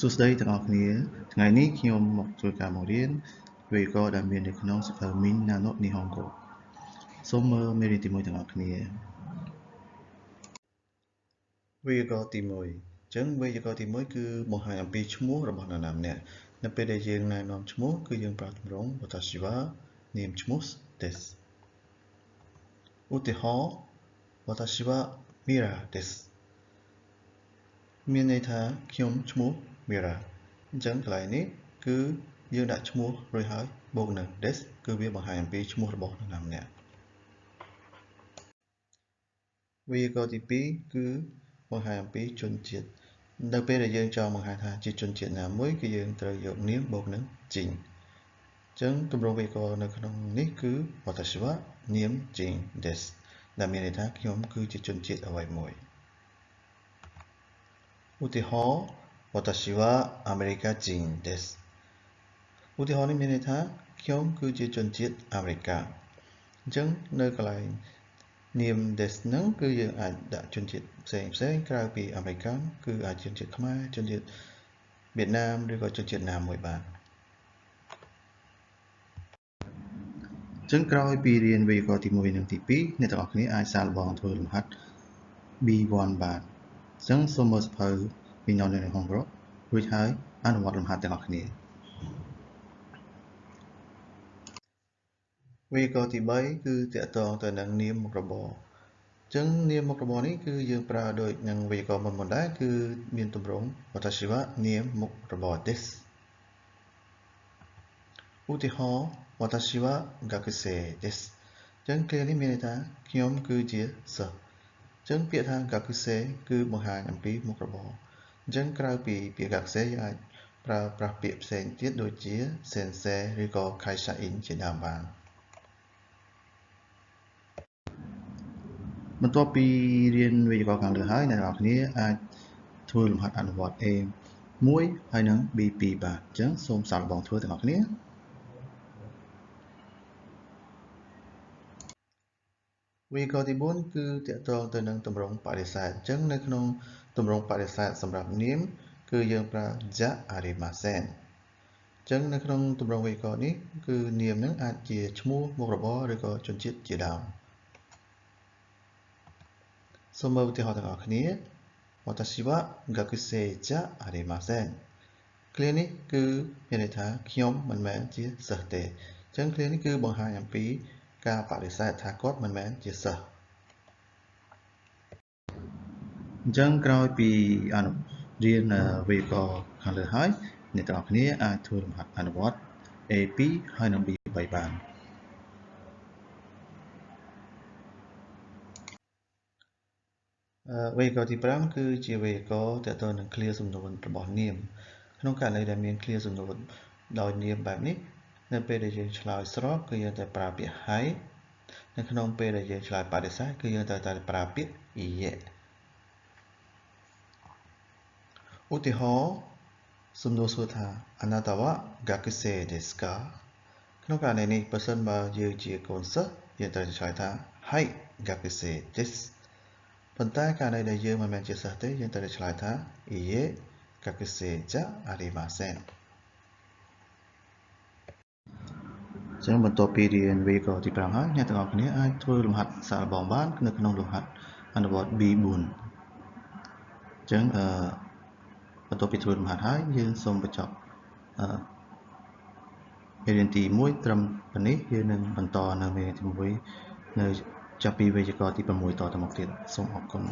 សួស្តីទាំងអស់គ្នាថ្ងៃនេះខ្ញុំមកធ្វើការបង្រៀនវេយ្យាករណ៍ដែលមាននៅក្នុងសៀវភៅ Minna no Nihongo សូមមើលមេរៀនទី1ទាំងអស់គ្នាវេយ្យាករណ៍ទី1អញ្ចឹងវេយ្យាករណ៍ទី1គឺបង្ហាញអំពីឈ្មោះរបស់នរណាម្នាក់នៅពេលដែលយើងណែនាំឈ្មោះគឺយើងប្រើទម្រង់ Watashi wa នាមឈ្មោះ desu ឧទាហរណ៍ Watashi wa Mira desu មានន័យថាខ្ញុំឈ្មោះ Mira អញ្ចឹងកន្លែងនេះគឺយើងដាក់ឈ្មោះរួចហើយបូកនឹង desu គឺវាបង្ហាញអំពីឈ្មោះរបស់នរណាម្នាក់វេយ្យាករណ៍ទី2គឺបង្ហាញអំពីជនជាតិនៅពេលដែលយើងចង់បង្ហាញថាជាជនជាតិណាមួយគឺយើងត្រូវយកនាមបូកនឹង jin អញ្ចឹងទម្រង់វេយ្យាករណ៍នៅក្នុងនេះគឺ Watashi wa នាម jin desu ដែលមានន័យថាខ្ញុំគឺជាជនជាតិអ្វីមួយឧទាហរណ៍ Watashi wa America Jin desu ឧទាហរណ៍នេះមានន័យថាខ្ញុំគឺជាជនជាតិអាមេរិកអញ្ចឹងនៅកន្លែងនាម desu ហ្នឹងគឺយើងអាចដាក់ជនជាតិផ្សេងក្រៅពីអាមេរិកគឺអាចជនជាតិខ្មែរជនជាតិវៀតណាមឬក៏ជនជាតិណាមួយបានអញ្ចឹងក្រោយពីរៀនវេយ្យាករណ៍ទី1និងទី2អ្នកទាំងអស់គ្នាអាចសាកល្បងធ្វើលំហាត់ B1 បានអញ្ចឹងសូមមើលសៀវភៅ Minna no Nihongo រួចហើយអនុវត្តលំហាត់ទាំងអស់គ្នាវេយ្យាករណ៍ទី3គឺតាក់ទងទៅនឹងនាមមុខរបរអញ្ចឹងនាមមុខរបរនេះគឺយើងប្រើដូចនឹងវេយ្យាករណ៍មុនដែរគឺមានទម្រង់ Watashi wa នាមមុខរបរ desu ឧទាហរណ៍ Watashi wa gakusei desu អញ្ចឹងឃ្លានេះមានន័យថាខ្ញុំគឺជាសិស្សអញ្ចឹងពាក្យថា gakusei គឺបង្ហាញអំពីមុខរបរអញ្ចឹងក្រៅពីពាក្យ gakusei យើងអាចប្រើប្រាស់ពាក្យផ្សេងទៀតដូចជា sensei ឬក៏ kaishain ជាដើមបានបន្ទាប់ពីរៀនវេយ្យាករណ៍ខាងលើហើយអ្នកនរគ្នាអាចធ្វើលំហាត់អនុវត្ត A1 ហើយនិង B2 បាទអញ្ចឹងសូមសាកល្បងធ្វើទាំងអស់គ្នាវេយ្យាករណ៍ទី4គឺតាក់ទងទៅនឹងទម្រង់បដិសេធអញ្ចឹងនៅក្នុងទម្រង់បដិសេធសម្រាប់នាមគឺយើងប្រើ ja arimasen អញ្ចឹងនៅក្នុងទម្រង់វេយ្យាករណ៍នេះគឺនាមនឹងអាចជាឈ្មោះមុខរបរឬក៏ជនជាតិជាដើមសូមមើលឧទាហរណ៍ទាំងអស់គ្នាWatashi wa gakusei ja arimasen ឃ្លានេះគឺមានន័យថាខ្ញុំមិនមែនជាសិស្សទេអញ្ចឹងឃ្លានេះគឺបង្ហាញអំពីការបដិសេធថាគាត់មិនមែនជាសិស្សអញ្ចឹងក្រោយពីរៀនវេយ្យាករណ៍ខាងលើហើយអ្នកទាំងអស់គ្នាអាចធ្វើលំហាត់អនុវត្ត A2 ហើយនិង B3 បានវេយ្យាករណ៍ទី5គឺជាវេយ្យាករណ៍ទាក់ទងនឹងឃ្លាសំនួនរបស់នាមក្នុងករណីដែលមានឃ្លាសំនួនដោយនាមបែបនេះនៅពេលដែលយើងឆ្លើយស្របគឺយើងតែប្រើពាក្យ hai នៅក្នុងពេលដែលយើងឆ្លើយបដិសេធគឺយើងត្រូវតែប្រើពាក្យ iie ឧទាហរណ៍សំណួរសួរថា Anata wa gakusei desu ka ក្នុងករណីនេះបើសិនបើយើងជាកូនសិស្សយើងត្រូវឆ្លើយថា hai gakusei desu ប៉ុន្តែករណីដែលយើងមិនមែនជាសិស្សទេយើងត្រូវឆ្លើយថា iie gakusei ja arimasen ចឹងបន្ទាប់ពីរៀនវេយ្យាករណ៍ទី5ហើយអ្នកទាំងអស់គ្នាអាចធ្វើលំហាត់សាកល្បងបាននៅក្នុងលំហាត់អនុវត្ត B4 អញ្ចឹងបន្ទាប់ពីធ្វើលំហាត់ហើយយើងសូមបញ្ចប់មេរៀនទី1ត្រឹមប៉ុណ្នេះយើងនឹងបន្តនៅមេរៀនទី1នៅចាប់ពីវេយ្យាករណ៍ទី6តទៅមុខទៀតសូមអរគុណ